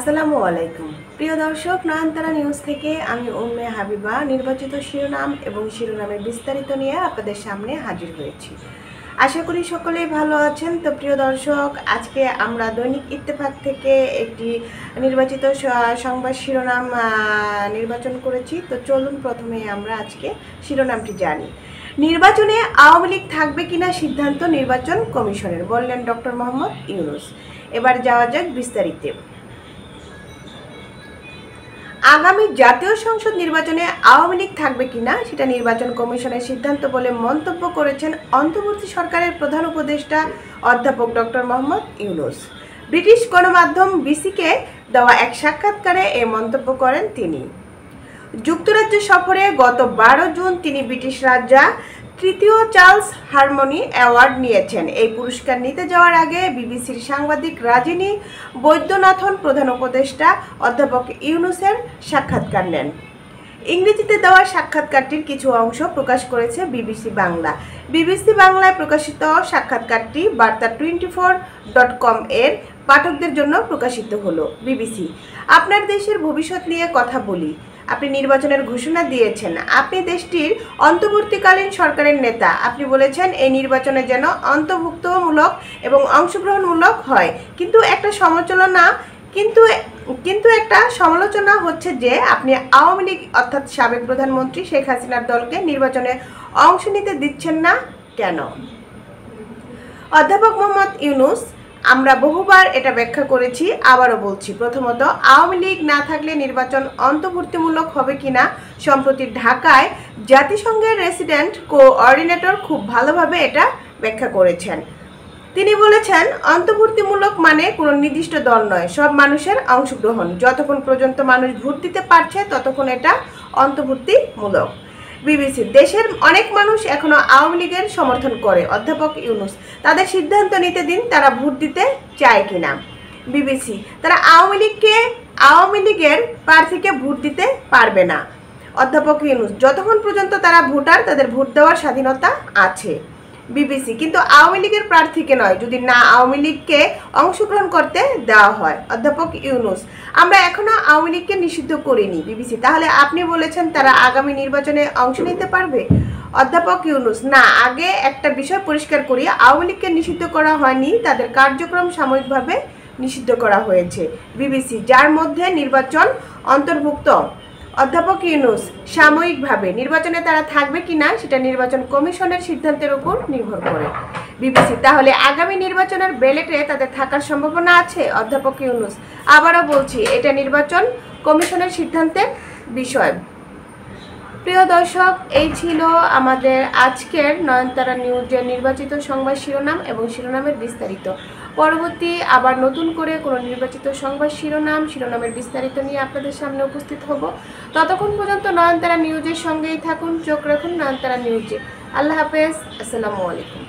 আসসালামু আলাইকুম প্রিয় দর্শক, নয়নতারা নিউজ থেকে আমি উম্মে হাবিবা নির্বাচিত শিরোনাম এবং শিরোনামের বিস্তারিত নিয়ে আপনাদের সামনে হাজির হয়েছি। আশা করি সকলেই ভালো আছেন। তো প্রিয় দর্শক, আজকে আমরা দৈনিক ইত্তেফাক থেকে একটি নির্বাচিত সংবাদ শিরোনাম নির্বাচন করেছি। তো চলুন প্রথমে আমরা আজকে শিরোনামটি জানি। নির্বাচনে আওয়ামী লীগ থাকবে কিনা সিদ্ধান্ত নির্বাচন কমিশনের, বললেন ডক্টর মোহাম্মদ ইউনূস। এবার যাওয়া যাক বিস্তারিত। আগামী জাতীয় সংসদ নির্বাচনে আওয়ামী লীগ থাকবে কিনা সেটা নির্বাচন কমিশনের সিদ্ধান্ত বলে মন্তব্য করেছেন অন্তর্বর্তী সরকারের প্রধান উপদেষ্টা অধ্যাপক ডক্টর মোহাম্মদ ইউনূস। ব্রিটিশ গণমাধ্যম বিবিসিকে দেওয়া এক সাক্ষাৎকারে এই মন্তব্য করেন তিনি। যুক্তরাজ্য সফরে গত 12 জুন তিনি ব্রিটিশ রাজা তৃতীয় চার্লস হারমোনি অ্যাওয়ার্ড নিয়েছেন। এই পুরস্কার নিতে যাওয়ার আগে বিবিসির সাংবাদিক রাজিনী বৈদ্যনাথন প্রধান উপদেষ্টা অধ্যাপক ইউনূসের সাক্ষাৎকার নেন। ইংরেজিতে দেওয়া সাক্ষাৎকারটির কিছু অংশ প্রকাশ করেছে বিবিসি বাংলা। বিবিসি বাংলায় প্রকাশিত সাক্ষাৎকারটি বার্তা24.com এর পাঠকদের জন্য প্রকাশিত হলো। বিবিসি: আপনার দেশের ভবিষ্যৎ নিয়ে কথা বলি। আপনি নির্বাচনের ঘোষণা দিয়েছেন। আপনি দেশটির অন্তর্বর্তীকালীন সরকারের নেতা। আপনি বলেছেন এই নির্বাচনে যেন অন্তর্ভুক্তমূলক এবং অংশগ্রহণমূলক হয়। কিন্তু একটা সমালোচনা হচ্ছে যে আপনি আওয়ামী লীগ অর্থাৎ সাবেক প্রধানমন্ত্রী শেখ হাসিনার দলকে নির্বাচনে অংশ নিতে দিচ্ছেন না কেন? অধ্যাপক মোহাম্মদ ইউনূস: আমরা বহুবার এটা ব্যাখ্যা করেছি, আবারও বলছি। প্রথমত, আওয়ামী লীগ না থাকলে নির্বাচন অন্তর্ভুক্তিমূলক হবে কিনা সম্প্রতি ঢাকায় জাতিসংঘের রেসিডেন্ট কোঅর্ডিনেটর খুব ভালোভাবে এটা ব্যাখ্যা করেছেন। তিনি বলেছেন, অন্তর্ভুক্তিমূলক মানে কোনো নির্দিষ্ট দল নয়, সব মানুষের অংশগ্রহণ। যতক্ষণ পর্যন্ত মানুষ ভোট দিতে পারছে ততক্ষণ এটা অন্তর্ভুক্তিমূলক। বিবিসি: দেশের অনেক মানুষ এখনো আওয়ামী লীগের সমর্থন করে। অধ্যাপক ইউনূস: তাদের সিদ্ধান্ত নিতে দিন তারা ভোট দিতে চায় কিনা। বিবিসি: তারা আওয়ামী লীগের প্রার্থীকে ভোট দিতে পারবে না। অধ্যাপক ইউনূস: যতক্ষণ পর্যন্ত তারা ভোটার তাদের ভোট দেওয়ার স্বাধীনতা আছে। বিবিসি: কিন্তু আওয়ামী লীগের প্রার্থীকে নয়, যদি না আওয়ামী লীগকে অংশগ্রহণ করতে দেওয়া হয়। অধ্যাপক ইউনূস: আমরা এখনো আওয়ামী লীগকে নিষিদ্ধ করিনি। বিবিসি: তাহলে আপনি বলেছেন তারা আগামী নির্বাচনে অংশ নিতে পারবে? অধ্যাপক ইউনূস: না, আগে একটা বিষয় পরিষ্কার করি, আওয়ামী লীগকে নিষিদ্ধ করা হয়নি, তাদের কার্যক্রম সাময়িকভাবে নিষিদ্ধ করা হয়েছে। বিবিসি: যার মধ্যে নির্বাচন অন্তর্ভুক্ত। অধ্যাপক ইউনূস: সাময়িকভাবে। নির্বাচনে তারা থাকবে কিনা সেটা নির্বাচন কমিশনের সিদ্ধান্তের উপর নির্ভর করে। বিবিসি: তাহলে আগামী নির্বাচনের ব্যালটে তাদের থাকার সম্ভাবনা আছে? অধ্যাপক ইউনূস: আবারও বলছি, এটা নির্বাচন কমিশনের সিদ্ধান্তের বিষয়। প্রিয় দর্শক, এই ছিল আমাদের আজকের নয়নতারা নিউজের নির্বাচিত সংবাদ শিরোনাম এবং শিরোনামের বিস্তারিত। পরবর্তী আবার নতুন করে কোনো নির্বাচিত সংবাদ শিরোনামের বিস্তারিত নিয়ে আপনাদের সামনে উপস্থিত হব। ততক্ষণ পর্যন্ত নয়নতারা নিউজের সঙ্গেই থাকুন, চোখ রাখুন নয়নতারা নিউজে। আল্লাহ হাফেজ, আসসালামু আলাইকুম।